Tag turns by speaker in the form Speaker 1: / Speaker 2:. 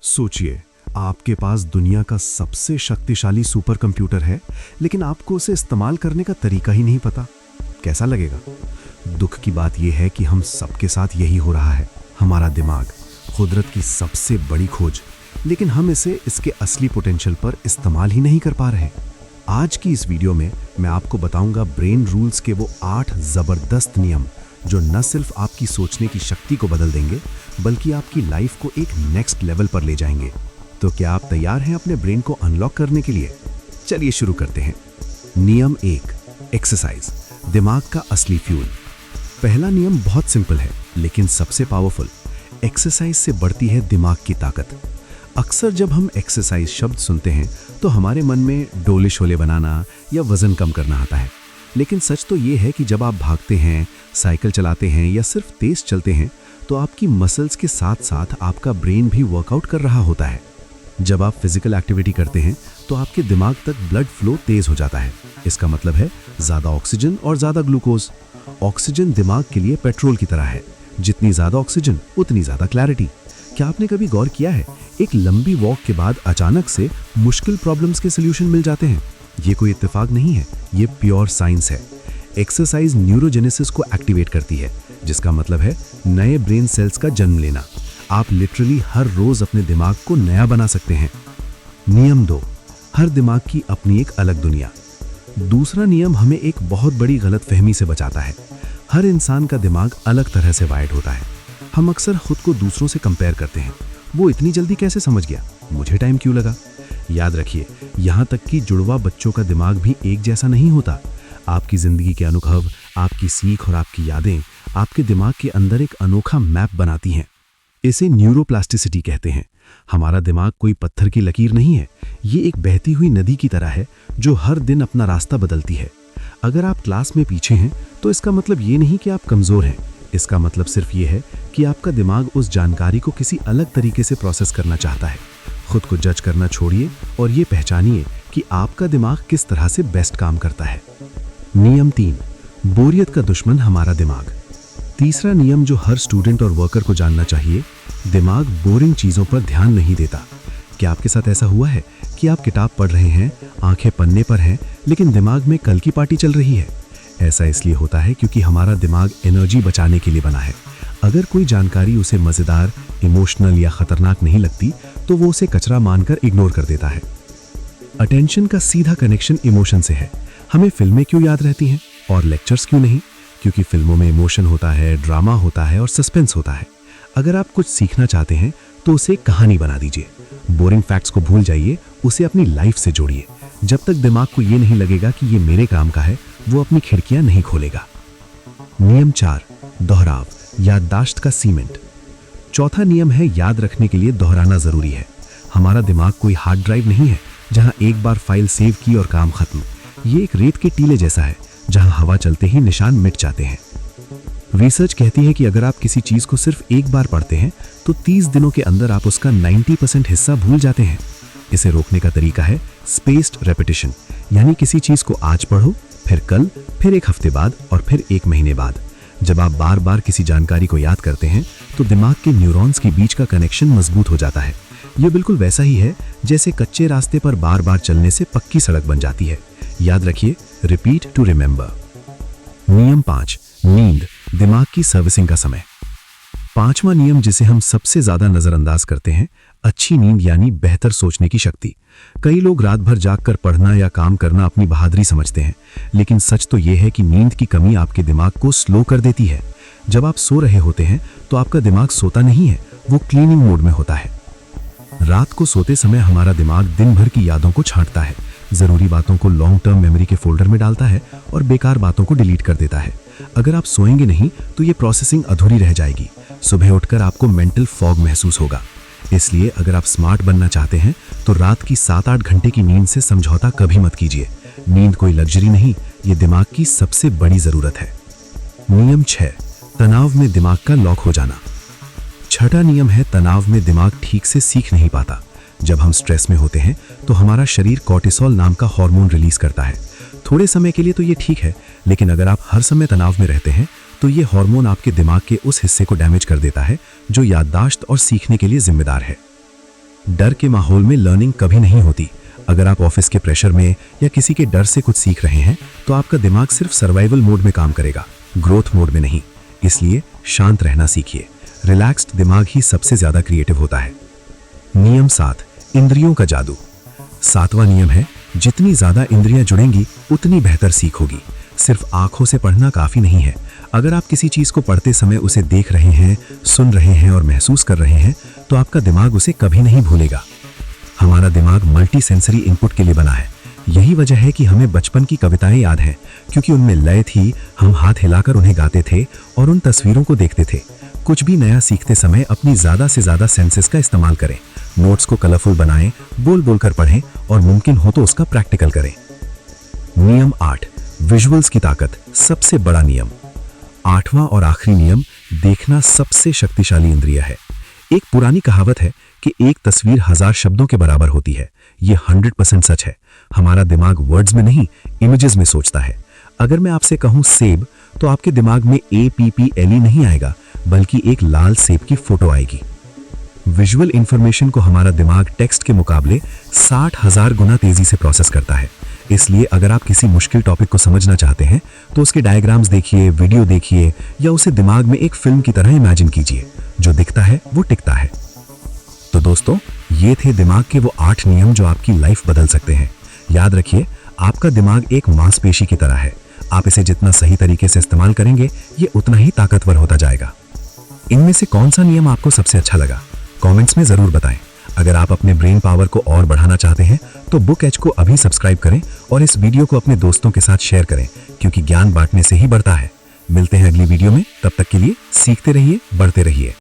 Speaker 1: सोचिए, आपके पास दुनिया का सबसे शक्तिशाली सुपर कंप्यूटर है, लेकिन आपको उसे इस्तेमाल करने का तरीका ही नहीं पता। कैसा लगेगा? दुख की बात यह है कि हम सबके साथ यही हो रहा है। हमारा दिमाग, कुदरत की सबसे बड़ी खोज, लेकिन हम इसे इसके असली पोटेंशियल पर इस्तेमाल ही नहीं कर पा रहे। आज की इस वीडियो में मैं आपको बताऊंगा ब्रेन रूल्स के वो 8 जबरदस्त नियम जो न सिर्फ आपकी सोचने की शक्ति को बदल देंगे, बल्कि आपकी लाइफ को एक नेक्स्ट लेवल पर ले जाएंगे। तो क्या आप तैयार हैं अपने ब्रेन को अनलॉक करने के लिए? चलिए शुरू करते हैं। नियम 1, एक्सरसाइज, दिमाग का असली फ्यूल। पहला नियम बहुत सिंपल है, लेकिन सबसे पावरफुल। एक्सरसाइज से बढ़ती है दिमाग की ताकत। अक्सर जब हम एक्सरसाइज शब्द सुनते हैं तो हमारे मन में डोले शोले बनाना या वजन कम करना आता है, लेकिन सच तो ये है कि जब आप भागते हैं, साइकिल चलाते हैं या सिर्फ तेज चलते हैं, तो आपकी मसल्स के साथ साथ आपका ब्रेन भी वर्कआउट कर रहा होता है। जब आप फिजिकल एक्टिविटी करते हैं तो आपके दिमाग तक ब्लड फ्लो तेज हो जाता है। इसका मतलब है ज़्यादा ऑक्सीजन और ज़्यादा ग्लूकोज। ऑक्सीजन दिमाग के लिए पेट्रोल की तरह है, जितनी ज़्यादा ऑक्सीजन उतनी ज़्यादा क्लैरिटी। क्या आपने कभी गौर किया है, एक लंबी वॉक के बाद अचानक से मुश्किल प्रॉब्लम्स के सॉल्यूशन मिल जाते हैं? ये कोई इत्तेफाक नहीं है, ये प्योर साइंस है। एक्सरसाइज न्यूरोजेनेसिस को एक्टिवेट करती है, जिसका मतलब है नए ब्रेन सेल्स का जन्म लेना। आप लिटरली हर रोज अपने दिमाग को नया बना सकते हैं। नियम 2, हर दिमाग की अपनी एक अलग दुनिया। दूसरा नियम हमें एक बहुत बड़ी गलतफहमी से बचाता है। हर इंसान का दिमाग अलग तरह से वायर्ड होता है। हम अक्सर खुद को दूसरों से कंपेयर करते हैं। वो इतनी जल्दी कैसे समझ गया, मुझे टाइम क्यों लगा? याद रखिए, यहाँ तक कि जुड़वा बच्चों का दिमाग भी एक जैसा नहीं होता। आपकी जिंदगी के अनुभव, आपकी सीख और आपकी यादें आपके दिमाग के अंदर एक अनोखा मैप बनाती हैं। इसे न्यूरोप्लास्टिसिटी कहते हैं। हमारा दिमाग कोई पत्थर की लकीर नहीं है, ये एक बहती हुई नदी की तरह है जो हर दिन अपना रास्ता बदलती है। अगर आप क्लास में पीछे हैं तो इसका मतलब ये नहीं कि आप कमजोर हैं। इसका मतलब सिर्फ ये है कि आपका दिमाग उस जानकारी को किसी अलग तरीके से प्रोसेस करना चाहता है। खुद को जज करना छोड़िए और ये पहचानिए कि आपका दिमाग किस तरह से बेस्ट काम करता है। नियम 3, बोरियत का दुश्मन हमारा दिमाग। तीसरा नियम जो हर स्टूडेंट और वर्कर को जानना चाहिए, दिमाग बोरिंग चीज़ों पर ध्यान नहीं देता। क्या आपके साथ ऐसा हुआ है कि आप किताब पढ़ रहे हैं, आंखें पन्ने पर हैं, लेकिन दिमाग में कल की पार्टी चल रही है? ऐसा इसलिए होता है क्योंकि हमारा दिमाग एनर्जी बचाने के लिए बना है। अगर कोई जानकारी उसे मज़ेदार, इमोशनल या खतरनाक नहीं लगती तो वो उसे कचरा मानकर इग्नोर कर देता है। अटेंशन का सीधा कनेक्शन इमोशन से है। हमें फिल्में क्यों याद रहती हैं और लेक्चर्स क्यों नहीं? क्योंकि फिल्मों में इमोशन होता है, ड्रामा होता है और सस्पेंस होता है। अगर आप कुछ सीखना चाहते हैं तो उसे कहानी बना दीजिए। बोरिंग फैक्ट्स को भूल जाइए, उसे अपनी लाइफ से जोड़िए। जब तक दिमाग को ये नहीं लगेगा कि ये मेरे काम का है, वो अपनी खिड़कियां नहीं खोलेगा। नियम 4, दोहराव, याददाश्त का सीमेंट। चौथा नियम है याद रखने के लिए दोहराना जरूरी है। हमारा दिमाग कोई हार्ड ड्राइव नहीं है जहां एक बार फाइल सेव की और काम खत्म। ये एक रेत के टीले जैसा है जहां हवा चलते ही निशान मिट जाते हैं। रिसर्च कहती है कि अगर आप किसी चीज को सिर्फ एक बार पढ़ते हैं तो 30 दिनों के अंदर आप उसका 90% हिस्सा भूल जाते हैं। इसे रोकने का तरीका है स्पेस्ड रेपिटेशन, यानी किसी चीज को आज पढ़ो, फिर कल, फिर एक हफ्ते बाद और फिर एक महीने बाद। जब आप बार बार किसी जानकारी को याद करते हैं तो दिमाग के न्यूरॉन्स के बीच का कनेक्शन मजबूत हो जाता है। यह बिल्कुल वैसा ही है जैसे कच्चे रास्ते पर बार बार चलने से पक्की सड़क बन जाती है। याद रखिए, रिपीट टू रिमेंबर। नियम 5, नींद, दिमाग की सर्विसिंग का समय। पांचवा नियम जिसे हम सबसे ज्यादा नजरअंदाज करते हैं, अच्छी नींद यानी बेहतर सोचने की शक्ति। कई लोग रात भर जागकर पढ़ना या काम करना अपनी बहादुरी समझते हैं, लेकिन सच तो यह है कि नींद की कमी आपके दिमाग को स्लो कर देती है। जब आप सो रहे होते हैं तो आपका दिमाग सोता नहीं है, वो क्लीनिंग मोड में होता है। रात को सोते समय हमारा दिमाग दिन भर की यादों को छांटता है, जरूरी बातों को लॉन्ग टर्म मेमोरी के फोल्डर में डालता है और बेकार बातों को डिलीट कर देता है। अगर आप सोएंगे नहीं तो ये प्रोसेसिंग अधूरी रह जाएगी। सुबह उठकर आपको मेंटल फॉग महसूस होगा। इसलिए अगर आप स्मार्ट बनना चाहते हैं तो रात की 7-8 घंटे की नींद से समझौता कभी मत कीजिए। नींद कोई लग्जरी नहीं, ये दिमाग की सबसे बड़ी जरूरत है। नियम 6, तनाव में दिमाग का लॉक हो जाना। छठा नियम है तनाव में दिमाग ठीक से सीख नहीं पाता। जब हम स्ट्रेस में होते हैं तो हमारा शरीर कॉर्टिसोल नाम का हार्मोन रिलीज करता है। थोड़े समय के लिए तो ये ठीक है, लेकिन अगर आप हर समय तनाव में रहते हैं तो ये हार्मोन आपके दिमाग के उस हिस्से को डैमेज कर देता है जो याददाश्त और सीखने के लिए जिम्मेदार है। डर के माहौल में लर्निंग कभी नहीं होती। अगर आप ऑफिस के प्रेशर में या किसी के डर से कुछ सीख रहे हैं तो आपका दिमाग सिर्फ सर्वाइवल मोड में काम करेगा, ग्रोथ मोड में नहीं। इसलिए शांत रहना सीखिए। रिलैक्स्ड दिमाग ही सबसे ज्यादा क्रिएटिव होता है। नियम 7, इंद्रियों का जादू। 7वां नियम है, जितनी ज्यादा इंद्रियां जुड़ेंगी उतनी बेहतर सीख होगी। सिर्फ आंखों से पढ़ना काफी नहीं है। अगर आप किसी चीज को पढ़ते समय उसे देख रहे हैं, सुन रहे हैं और महसूस कर रहे हैं तो आपका दिमाग उसे कभी नहीं भूलेगा। हमारा दिमाग मल्टी सेंसरी इनपुट के लिए बना है। यही वजह है कि हमें बचपन की कविताएं याद हैं, क्योंकि उनमें लय थी, हम हाथ हिलाकर उन्हें गाते थे और उन तस्वीरों को देखते थे। कुछ भी नया सीखते समय अपनी ज्यादा से ज्यादा सेंसेस का इस्तेमाल करें। नोट्स को कलरफुल बनाएं, बोल बोलकर पढ़ें और मुमकिन हो तो उसका प्रैक्टिकल करें। नियम 8, विजुअल्स की ताकत। सबसे बड़ा नियम। 8वां और आखिरी नियम, देखना सबसे शक्तिशाली इंद्रिय है। एक पुरानी कहावत है कि एक तस्वीर 1000 शब्दों के बराबर होती है। यह 100% सच है। हमारा दिमाग वर्ड्स में नहीं, इमेजेस में सोचता है। अगर मैं आपसे कहूं सेब, तो आपके दिमाग में APPLE नहीं आएगा, बल्कि एक लाल सेब की फोटो आएगी। विजुअल इंफॉर्मेशन को हमारा दिमाग टेक्स्ट के मुकाबले 60,000 गुना तेजी से प्रोसेस करता है। इसलिए अगर आप किसी मुश्किल टॉपिक को समझना चाहते हैं तो उसके डायग्राम्स देखिए, वीडियो देखिए या उसे दिमाग में एक फिल्म की तरह इमेजिन कीजिए। जो दिखता है वो टिकता है। तो दोस्तों, ये थे दिमाग के वो 8 नियम जो आपकी लाइफ बदल सकते हैं। याद रखिए, आपका दिमाग एक मांसपेशी की तरह है। आप इसे जितना सही तरीके से इस्तेमाल करेंगे, ये उतना ही ताकतवर होता जाएगा। इनमें से कौन सा नियम आपको सबसे अच्छा लगा? कमेंट्स में जरूर बताएं। अगर आप अपने ब्रेन पावर को और बढ़ाना चाहते हैं तो बुक एज को अभी सब्सक्राइब करें और इस वीडियो को अपने दोस्तों के साथ शेयर करें, क्योंकि ज्ञान बांटने से ही बढ़ता है। मिलते हैं अगली वीडियो में। तब तक के लिए सीखते रहिए, बढ़ते रहिए।